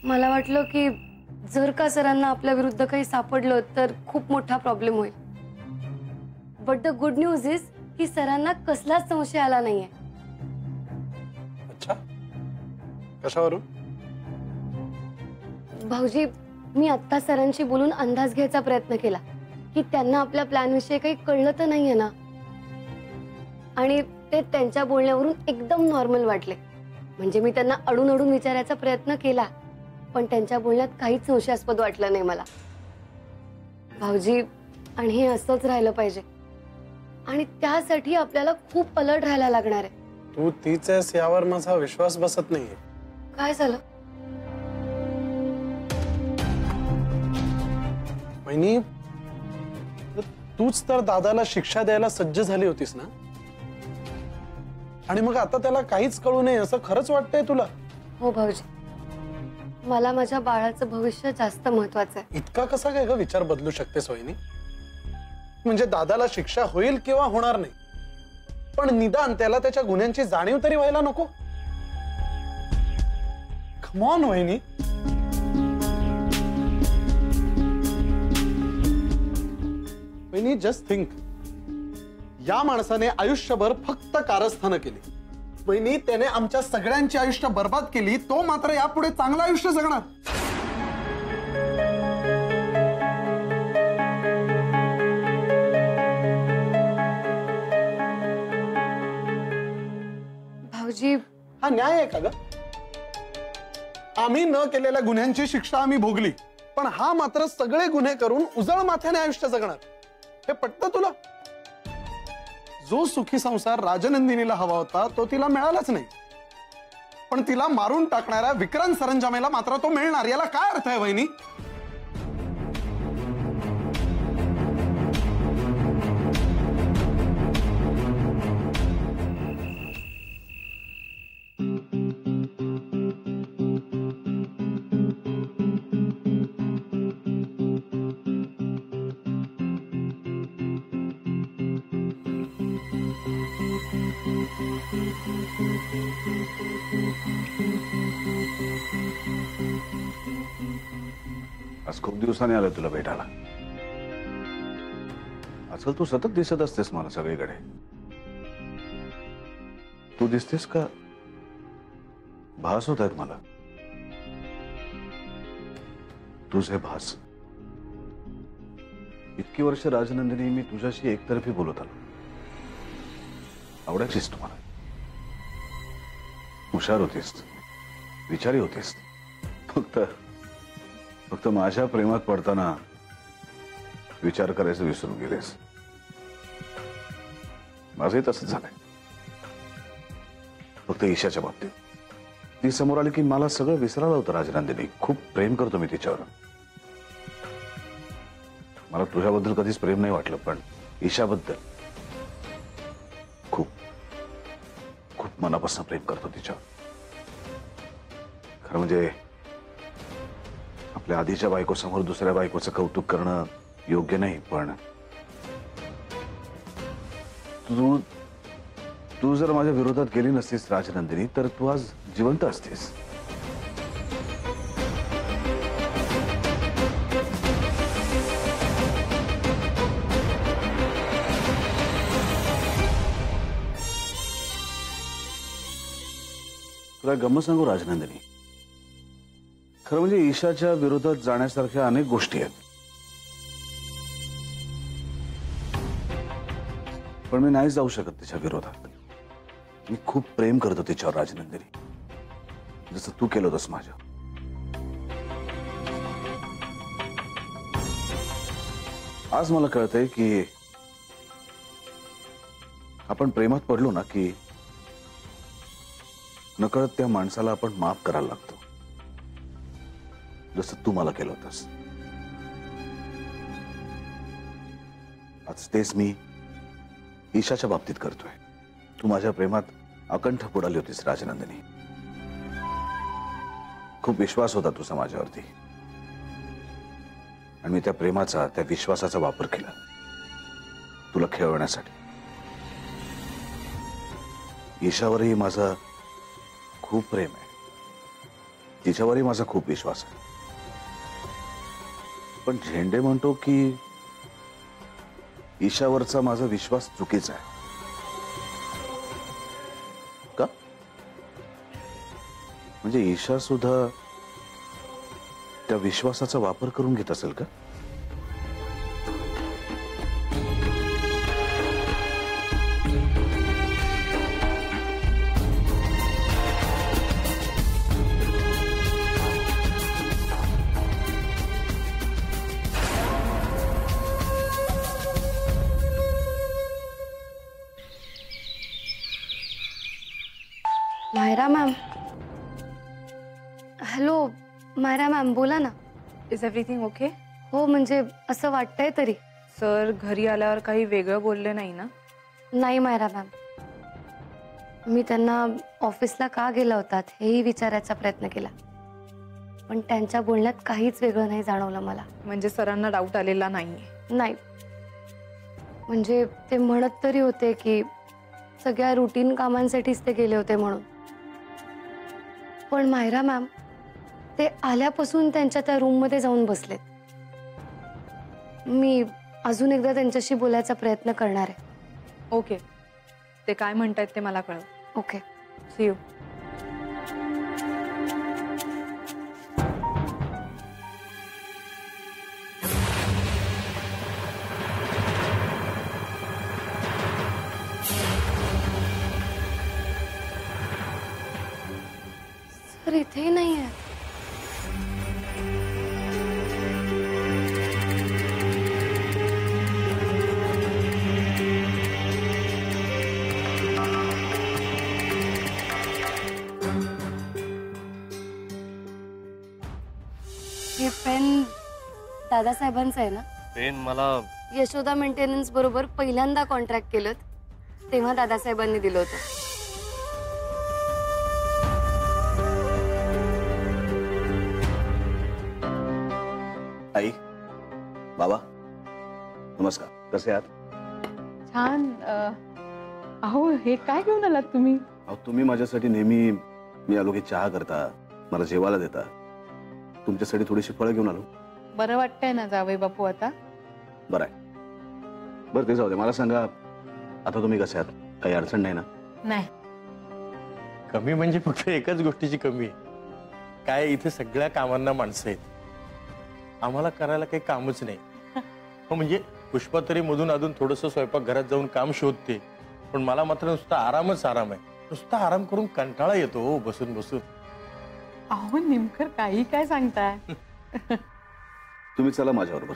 मला वाटलं की जर का सरांना आपल्या विरुद्ध काही सापडलं तर खूप मोठा प्रॉब्लेम होईल. But the good news is की सरांना कसलाच संशय आला नाहीये. अच्छा, कशावरून? भाऊजी, मी आत्ता सरांशी बोलून अंदाज घ्यायचा प्रयत्न केला की त्यांना आपल्या प्लॅन विषयी काही कळलं तर नाहीये ना, आणि ते त्यांच्या बोलण्यावरून एकदम नॉर्मल वाटले. म्हणजे मी त्यांना अडून अडून विचारायचा प्रयत्न केला, पण त्यांच्या बोलण्यात काहीच संशयास्पद वाटलं नाही मला. भाऊजी, आणि हे असंच राहिलं पाहिजे, आणि त्यासाठी आपल्याला खूप अलर्ट राहायला लागणार आहे. तू तीच आहेस यावर माझा विश्वास बसत नाहीये. काय झालं? वहिनी, तूच तर दादाला शिक्षा द्यायला सज्ज झाली होतीस ना, आणि मग आता त्याला काहीच कळू नये असं खरंच वाटतंय तुला? हो भाऊजी, मला माझ्या बाळाचं भविष्य जास्त महत्वाचं आहे. इतका कसा काय ग विचार बदलू शकतेस वहिनी? म्हणजे दादाला शिक्षा होईल किंवा होणार नाही, पण निदान त्याला त्याच्या गुन्ह्यांची जाणीव तरी व्हायला नको? कम ऑन वहिनी. वहिनी, जस्ट थिंक, या माणसाने आयुष्यभर फक्त कारस्थानं केली. वहिनी, त्याने आमच्या सगळ्यांची आयुष्य बर्बाद केली, तो मात्र यापुढे चांगलं आयुष्य जगणार. भाऊजी, हा न्याय आहे का ग? आम्ही न केलेल्या गुन्ह्यांची शिक्षा आम्ही भोगली, पण हा मात्र सगळे गुन्हे करून उजळ माथ्याने आयुष्य जगणार. हे पटतं तुला? जो सुखी संसार राजनंदिनीला हवा होता तो तिला मिळालाच नाही, पण तिला मारून टाकणाऱ्या विक्रांत सरंजामेला मात्र तो मिळणार. याला काय अर्थ आहे वहिनी? आज खूप दिवसांनी आलोय तुला भेटायला. आजकाल तू सतत दिसत असतेस मला सगळीकडे. तू दिसतेस का भास होत आहेत मला? तुझे भास. इतकी वर्ष राजनंदिनी मी तुझ्याशी एकतर्फी बोलत आलो. आवडायचीस तुम्हाला. हुशार होतीस, विचारी होतीस. फक्त माझ्या प्रेमात पडताना विचार करायचं विसरून गेलेस. माझंही तसंच झालंय. फक्त ईशाच्या बाबतीत ती समोर आली की मला सगळं विसरायला होतं. राजनंदिनी, खूप प्रेम करतो मी तिच्यावर. मला तुझ्याबद्दल कधीच प्रेम नाही वाटलं, पण ईशाबद्दल खूप खूप मनापासून प्रेम करतो तिच्यावर. खरं म्हणजे आपल्या आधीच्या बायकोसमोर दुसऱ्या बायकोचं कौतुक करणं योग्य नाही, पण तू जर माझ्या विरोधात गेली नसतीस राजनंदिनी, तर तू आज जिवंत असतीस. तुला गंमत सांगू राजनंदिनी, खरं म्हणजे ईशाच्या विरोधात जाण्यासारख्या अनेक गोष्टी आहेत, पण मी नाही जाऊ शकत तिच्या विरोधात. मी खूप प्रेम करतो तिच्यावर राजनंदिनी, जसं तू केलं होतंस माझ्या. आज मला कळतंय की आपण प्रेमात पडलो ना की नकळत त्या माणसाला आपण माफ करायला लागतो, जसं तू मला केलं होतंस. आज तेच मी ईशाच्या बाबतीत करतोय. तू माझ्या प्रेमात अकंठ बुडाली होतीस राजनंदिनी. खूप विश्वास होता तुझा माझ्यावरती, आणि मी त्या प्रेमाचा, त्या विश्वासाचा वापर केला तुला खेळवण्यासाठी. ईशावरही माझा खूप प्रेम आहे, तिच्यावरही माझा खूप विश्वास आहे. पण झेंडे म्हणतो की ईशावरचा माझा विश्वास चुकीचा आहे. का? म्हणजे ईशा सुद्धा त्या विश्वासाचा वापर करून घेत असेल का? Myra ma'am. Hello Myra ma'am, बोला ना. Is everything okay? हो, म्हणजे असं वाटतंय तरी. सर घरी आल्यावर काही वेगळं बोलले नाही ना? नाही मायरा मॅम, मी त्यांना ऑफिसला का गेला होतात हेही विचारायचा प्रयत्न केला, पण त्यांच्या बोलण्यात काहीच वेगळं नाही जाणवलं मला. म्हणजे सरांना डाऊट आलेला नाहीये? नाही, म्हणजे ते म्हणत तरी होते की सगळ्या रुटीन कामांसाठीच ते गेले होते म्हणून. पण मायरा मॅम, ते आल्यापासून त्यांच्या त्या रूममध्ये जाऊन बसलेत. मी अजून एकदा त्यांच्याशी बोलायचा प्रयत्न करणार आहे. ओके, ते काय म्हणतायत ते मला कळव. Okay, C you. सर इथेही नाही आहे. हे पेन दादासाहेबांचं आहे ना? पेन मला यशोदा मेंटेनन्स बरोबर पहिल्यांदा कॉन्ट्रॅक्ट केलं तेव्हा दादासाहेबांनी दिलं होतं. आई, बाबा, नमस्कार. कसे आहात? छान. अहो, हे काय घेऊन आलात तुम्ही? अहो, तुम्ही माझ्यासाठी नेहमी मी आलो की चहा करता, मला जेवायला देता. तुमच्यासाठी थोडीशी फळं घेऊन आलो. बरं वाटतंय ना जावई बापू आता? बरं आहे. बरं, ते जाऊ दे. मला सांगा, आता तुम्ही कसे आहात? काही अडचण नाही ना? नाही. कमी म्हणजे फक्त एकाच गोष्टीची कमी आहे. काय इथे सगळ्या कामांना माणसं आहेत, आम्हाला करायला काही कामच नाही. हो, म्हणजे पुष्पा तरी मधून अधून थोडंसं स्वयंपाक घरात जाऊन काम शोधते, पण मला मात्र नुसता आरामच आराम आहे. नुसता आराम करून कंटाळा येतो हो, बसून बसून. अहो, नेमकं काही काय सांगताय? तुम्ही चला माझ्याबरोबर.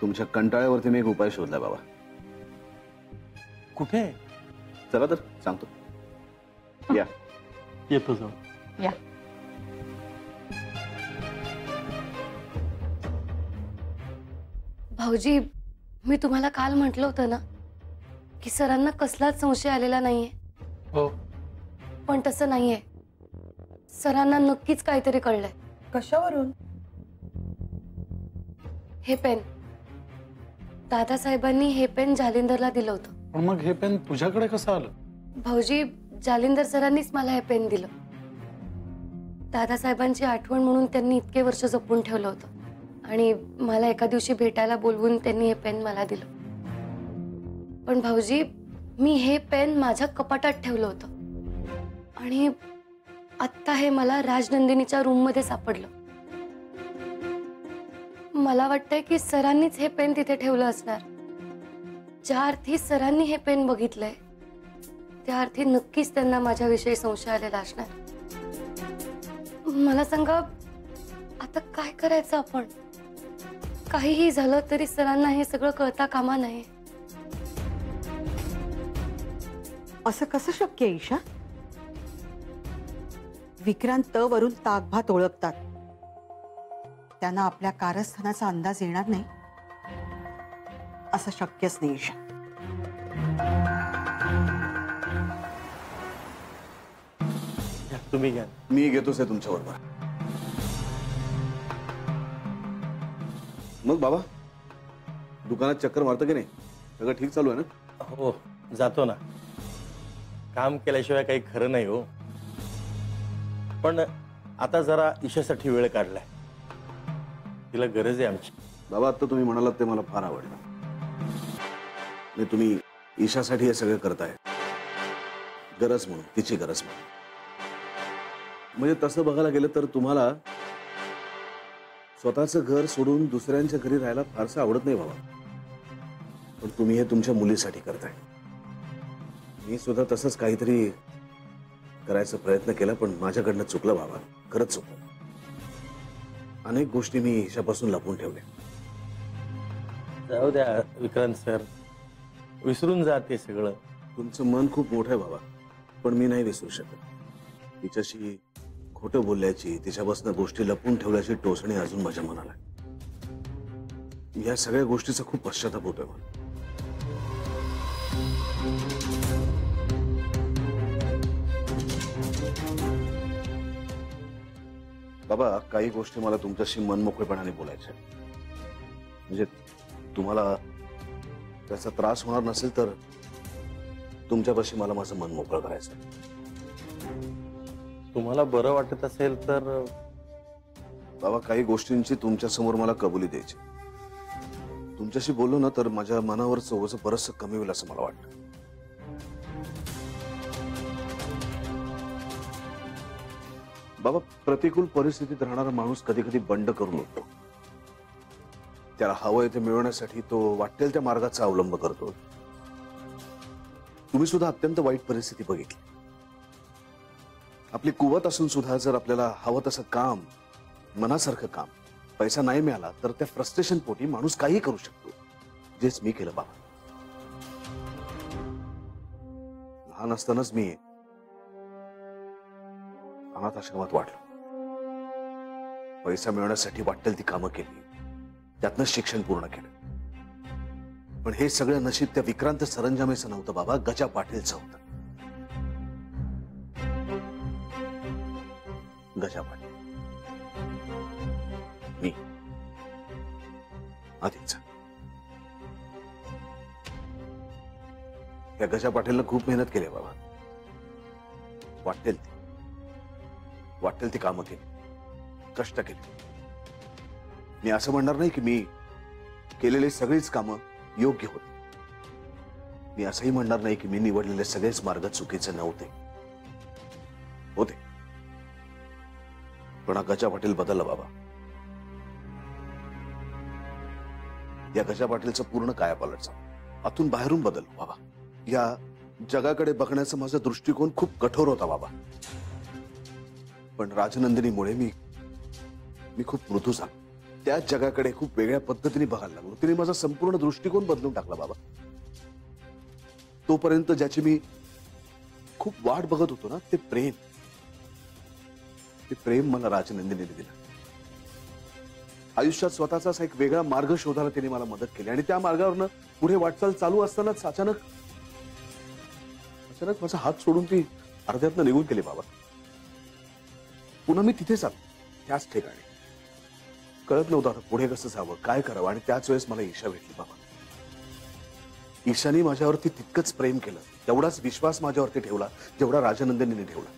तुमच्या कंटाळ्यावरती मी एक उपाय शोधलाय बाबा. कुठे? चला तर सांगतो. या. येतो जाऊ. या. भाऊजी, मी तुम्हाला काल म्हटलं होतं ना की सरांना कसलाच संशय आलेला नाहीये. हो. पण तसं नाहीये. सरांना नक्कीच काहीतरी कळलंय. कशावरून? हे पेन दादासाहेबांनी हे पेन जालिंदरला दिलं होतं. पण मग हे पेन तुझ्याकडे कसं आलं? भाऊजी, जालिंदर सरांनीच मला हे पेन दिलं. दादासाहेबांची आठवण म्हणून त्यांनी इतके वर्ष जपून ठेवलं होतं आणि मला एका दिवशी भेटायला बोलवून त्यांनी हे पेन मला दिलं. पण भाऊजी, मी हे पेन माझ्या कपाटात ठेवलं होतं आणि आत्ता हे मला राजनंदिनीच्या रूममध्ये सापडलं. मला वाटतंय की सरांनीच हे पेन तिथे ठेवलं असणार. ज्या अर्थी सरांनी हे पेन बघितलंय त्या अर्थी नक्कीच त्यांना माझ्याविषयी संशय आलेला असणार. मला सांगा, आता काय करायचं आपण? काहीही झालं तरी सरांना हे सगळं कळता कामा नये. असं कसं शक्य आहे ईशा? विक्रांत वरून ताकभात ओळखतात. त्यांना आपल्या कारस्थानाचा अंदाज येणार नाही असं शक्यच नाही ईशा. तुम्ही घ्या. मी घेतोच आहे तुमच्या बरोबर. मग बाबा, दुकानात चक्कर मारतं की नाही? सगळं ठीक चालू आहे ना? हो, जातो ना. काम केल्याशिवाय काही खरं नाही हो. पण आता जरा ईशासाठी वेळ काढलाय. तिला गरज आहे आमची. बाबा आता तुम्ही म्हणालात ते मला फार आवडलं. आणि तुम्ही ईशासाठी हे सगळं करताय, गरज म्हणून, तिची गरज म्हणून. म्हणजे तसं बघायला गेलं तर तुम्हाला स्वतःचं घर सोडून दुसऱ्यांच्या घरी राहायला फारसं आवडत नाही बाबा. पण तुम्ही हे तुमच्या मुलीसाठी करताय. मी सुद्धा तसंच काहीतरी करायचा प्रयत्न केला, पण माझ्याकडनं चुकलं बाबा, खरंच चुकलं. अनेक गोष्टी मी ईशापासून लपवून ठेवल्या. जाऊ द्या विक्रांत सर, विसरून जा ते सगळं. तुमचं मन खूप मोठं आहे बाबा, पण मी नाही विसरू शकत. तिच्याशी खोटं बोलल्याची, तिच्यापासून गोष्टी लपवून ठेवल्याची टोचणी अजून माझ्या मनाला. या सगळ्या गोष्टीचा खूप पश्चाताप होतोय मला. बाबा काही गोष्टी मला तुमच्याशी मनमोकळेपणाने बोलायच्या. म्हणजे तुम्हाला त्याचा त्रास होणार नसेल तर तुमच्यापाशी मला माझं मन मोकळं करायचं. तुम्हाला बरं वाटत असेल तर बाबा काही गोष्टींची तुमच्या समोर मला कबुली द्यायची. तुमच्याशी बोललो ना तर माझ्या मनावरचं ओझं बरंचसं कमी होईल असं मला वाटतं. बाबा प्रतिकूल परिस्थितीत राहणारा माणूस कधी कधी बंड करून होतो. त्याला हवंय ते मिळवण्यासाठी तो वाटेल त्या मार्गाचा अवलंब करतो. तुम्ही सुद्धा अत्यंत वाईट परिस्थिती बघितली. आपली कुवत असून सुद्धा जर आपल्याला हवं तसं काम, मनासारखं काम, पैसा नाही मिळाला तर त्या फ्रस्ट्रेशन पोटी माणूस काही करू शकतो. जेच मी केलं बाबा. लहान असतानाच मी अनाथ आश्रमात वाढलो. पैसा मिळवण्यासाठी वाटेल ती कामं केली, त्यातनं शिक्षण पूर्ण केलं. पण हे सगळं नशीब त्या विक्रांत सरंजामेचं नव्हतं बाबा, गजा पाटीलचं होतं. गजा पाटील, मी आधीच. त्या गजा पाटीलनं खूप मेहनत केली बाबा. वाटेल ती कामं केली, कष्ट केले. मी असं म्हणणार नाही की मी केलेली सगळीच कामं योग्य होती. मी असंही म्हणणार नाही की मी निवडलेले सगळेच मार्ग चुकीचे नव्हते, होते. पण हा गजा पाटील बदलला बाबा. या गजा पाटीलचं पूर्ण कायापालट झालं. आतून बाहेरून बदल बाबा. या जगाकडे बघण्याचा माझा दृष्टिकोन खूप कठोर होता बाबा. पण राजनंदिनीमुळे मी खूप मृदू झालो. त्या जगाकडे खूप वेगळ्या पद्धतीने बघायला लागलो. तिने माझा संपूर्ण दृष्टिकोन बदलून टाकला बाबा. तोपर्यंत ज्याची मी खूप वाट बघत होतो ना, ते प्रेम मला राजनंदिनीने दिलं. आयुष्यात स्वतःचाच एक वेगळा मार्ग शोधायला तिने मला मदत केली. आणि त्या मार्गावरनं पुढे वाटचाल चालू असतानाच अचानक माझा हात सोडून ती अर्ध्यातनं निघून गेली बाबा. पुन्हा मी तिथेच आलो, त्याच ठिकाणी. कळत नव्हतं आता पुढे कसं जावं, काय करावं. आणि त्याच वेळेस मला ईशा भेटली बाबा. ईशाने माझ्यावरती तितकंच प्रेम केलं, तेवढाच विश्वास माझ्यावरती ठेवला जेवढा राजनंदिनीने ठेवला.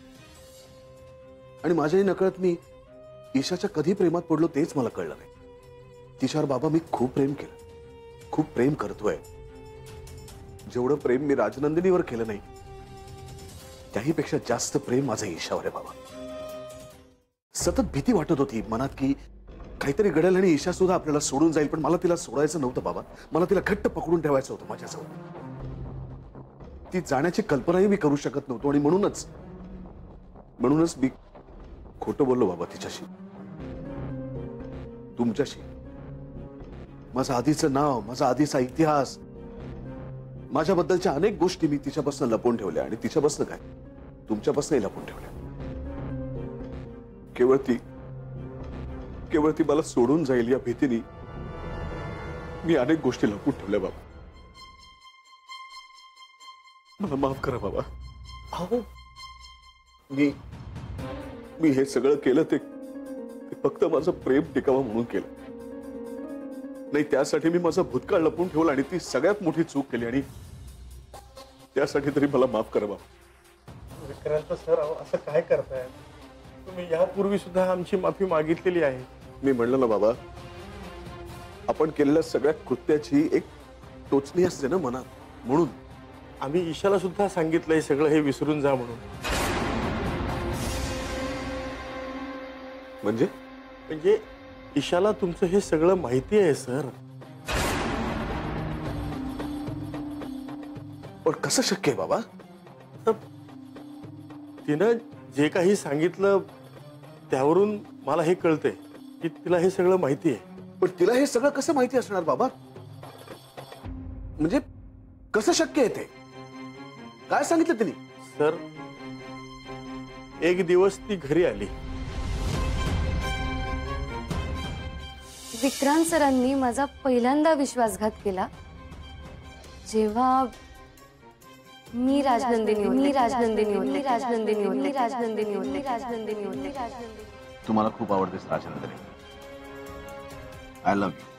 आणि माझ्याही नकळत मी ईशाच्या कधी प्रेमात पडलो तेच मला कळलं नाही. तिच्यावर बाबा मी खूप प्रेम केलं, खूप प्रेम करतोय. जेवढं प्रेम मी राजनंदिनीवर केलं नाही त्याहीपेक्षा जास्त प्रेम माझं ईशावर आहे बाबा. सतत भीती वाटत होती मनात की काहीतरी घडेल आणि ईशा सुद्धा आपल्याला सोडून जाईल. पण मला तिला सोडायचं नव्हतं बाबा. मला तिला घट्ट पकडून ठेवायचं होतं माझ्याजवळ. ती जाण्याची कल्पनाही मी करू शकत नव्हतो. आणि म्हणूनच मी खोटं बोललो बाबा तिच्याशी, तुमच्याशी. माझं आधीचं नाव, माझा आधीचा इतिहास, माझ्याबद्दलच्या अनेक गोष्टी मी तिच्यापासून लपवून ठेवल्या. आणि तिच्यापासून काय, तुमच्यापासूनही लपवून ठेवल्या. केवळ ती मला सोडून जाईल या भीतीने मी अनेक गोष्टी लपवून ठेवल्या बाबा. मला माफ करा बाबा. अहो मी हे सगळं केलं ते फक्त माझं प्रेम टिकावं म्हणून केलं नाही. त्यासाठी मी माझा भूतकाळ लपवून ठेवला आणि ती सगळ्यात मोठी चूक केली. आणि त्यासाठी तरी मला माफ करा बाबा. विक्रांत सर असं काय करताय? तुम्ही यापूर्वी सुद्धा आमची माफी मागितलेली आहे. मी म्हणलं ना बाबा, आपण केलेल्या सगळ्या कृत्याची एक टोचणी असते ना मनात, म्हणून. आम्ही ईशाला सुद्धा सांगितलंय सगळं हे विसरून जा म्हणून. म्हणजे ईशाला तुमचं हे सगळं माहिती आहे सर. पण कसं शक्य आहे बाबा? तर तिनं जे काही सांगितलं त्यावरून मला हे कळतंय की तिला हे सगळं माहिती आहे. पण तिला हे सगळं कसं माहिती असणार बाबा? म्हणजे कसं शक्य आहे ते? काय सांगितलं तिने? सर, एक दिवस ती घरी आली. विक्रांत सरांनी माझा पहिल्यांदा विश्वासघात केला जेव्हा मी राजनंदिनी होते. तू मला खूप आवडतेस राजनंदिनी. I love you.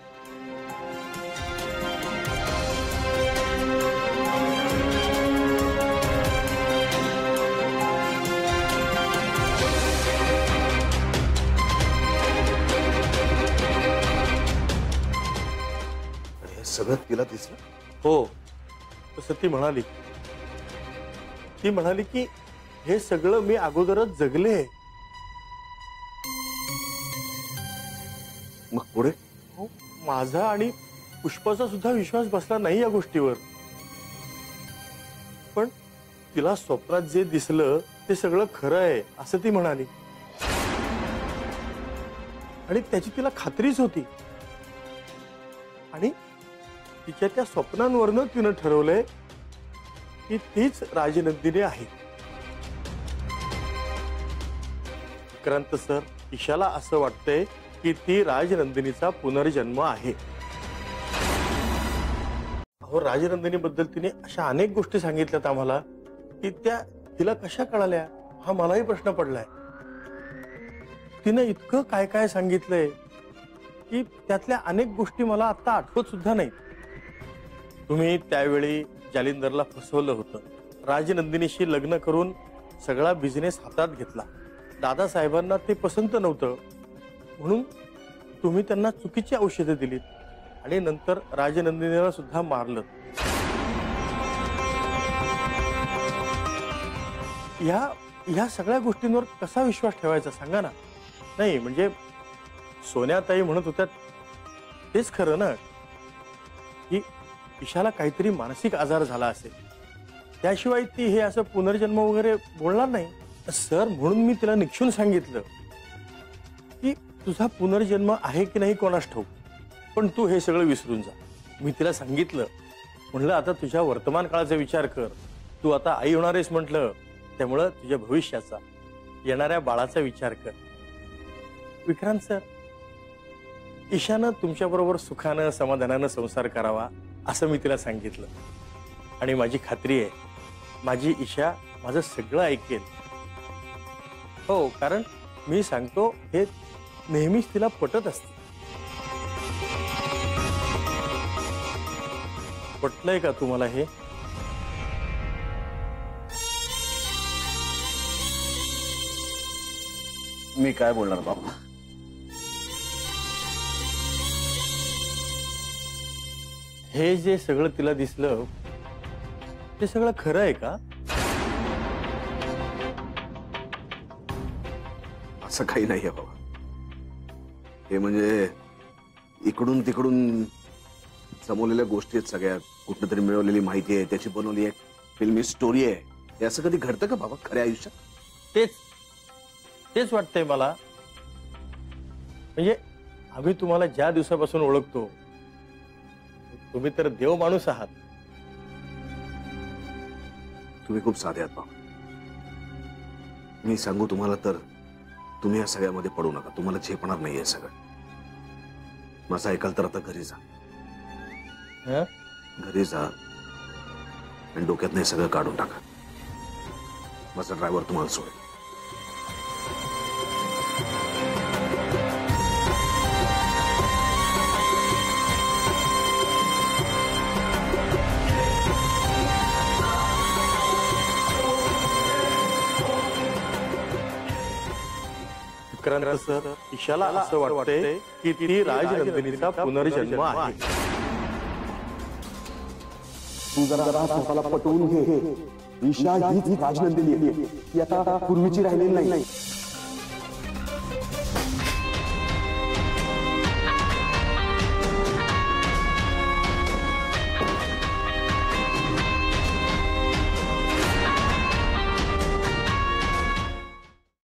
सगळं तिला दिसलं? हो, तसं ती म्हणाली. ती म्हणाली की हे सगळं मी अगोदरच जगले. मग पुढे? हो, माझा आणि पुष्पाचा सुद्धा विश्वास बसला नाही या गोष्टीवर. पण तिला स्वप्नात जे दिसलं ते सगळं खरं आहे असं ती म्हणाली. आणि त्याची तिला खात्रीच होती. आणि तिच्या त्या स्वप्नांवरनं तिनं ठरवलंय की तीच राजनंदिनी आहे. विक्रांत सर, ईशाला असं वाटतंय की ती राजनंदिनीचा पुनर्जन्म आहे. अहो, राजनंदिनीबद्दल तिने अशा अनेक गोष्टी सांगितल्यात आम्हाला की त्या तिला कशा कळाल्या हा मलाही प्रश्न पडलाय. तिनं इतकं काय काय सांगितलंय की त्यातल्या अनेक गोष्टी मला आता आठवत सुद्धा नाही. तुम्ही त्यावेळी जालिंदरला फसवलं होतं. राजनंदिनीशी लग्न करून सगळा बिझनेस हातात घेतला. दादासाहेबांना ते पसंत नव्हतं म्हणून तुम्ही त्यांना चुकीची औषधं दिलीत आणि नंतर राजनंदिनीला सुद्धा मारलं. ह्या सगळ्या गोष्टींवर कसा विश्वास ठेवायचा सांगा ना. नाही म्हणजे सोन्याताई म्हणत होत्या तेच खरं ना की ईशाला काहीतरी मानसिक आजार झाला असेल, त्याशिवाय ती हे असं पुनर्जन्म वगैरे बोलणार नाही. सर, म्हणून मी तिला निक्षून सांगितलं की तुझा पुनर्जन्म आहे की नाही कोणास ठाऊक, पण तू हे सगळं विसरून जा. मी तिला सांगितलं, म्हणलं आता तुझ्या वर्तमान काळाचा विचार कर. तू आता आई होणार आहेस म्हटलं, त्यामुळं तुझ्या भविष्याचा, येणाऱ्या बाळाचा विचार कर. विक्रांत सर, ईशानं तुमच्याबरोबर सुखानं समाधानानं संसार करावा असं मी तिला सांगितलं. आणि माझी खात्री आहे माझी ईशा माझं सगळं ऐकेल. हो, कारण मी सांगतो हे नेहमीच तिला पटत असते. पटलंय का तुम्हाला हे? मी काय बोलणार बाबा? हे जे सगळं तिला दिसलं ते सगळं खरं आहे का? असं काही नाहीये बाबा. हे म्हणजे इकडून तिकडून जमवलेल्या गोष्टी आहेत सगळ्या. कुठं तरी मिळवलेली माहिती आहे, त्याची बनवली एक फिल्मी स्टोरी आहे. हे असं कधी घडतं का बाबा खऱ्या आयुष्यात? तेच वाटतंय मला. म्हणजे आम्ही तुम्हाला ज्या दिवसापासून ओळखतो तुम्ही तर देव माणूस आहात. तुम्ही खूप साधे आहात बाबा. मी सांगू तुम्हाला तर तुम्ही या सगळ्यामध्ये पडू नका. तुम्हाला झेपणार नाहीये सगळं. माझं ऐकाल तर आता घरी जा. हं? घरी जा आणि डोक्यात नाही सगळं काढून टाका. माझा ड्रायव्हर तुम्हाला सोडेल. विक्रांत सर, ईशाला असं वाटतंय की ती राजनंदिनीचा पुनर्जन्म आहे. तू जरा स्वतःला पटवून घे. ईशा हीच राजनंदिनी आहे. ती आता पूर्वीची राहिलेली नाही.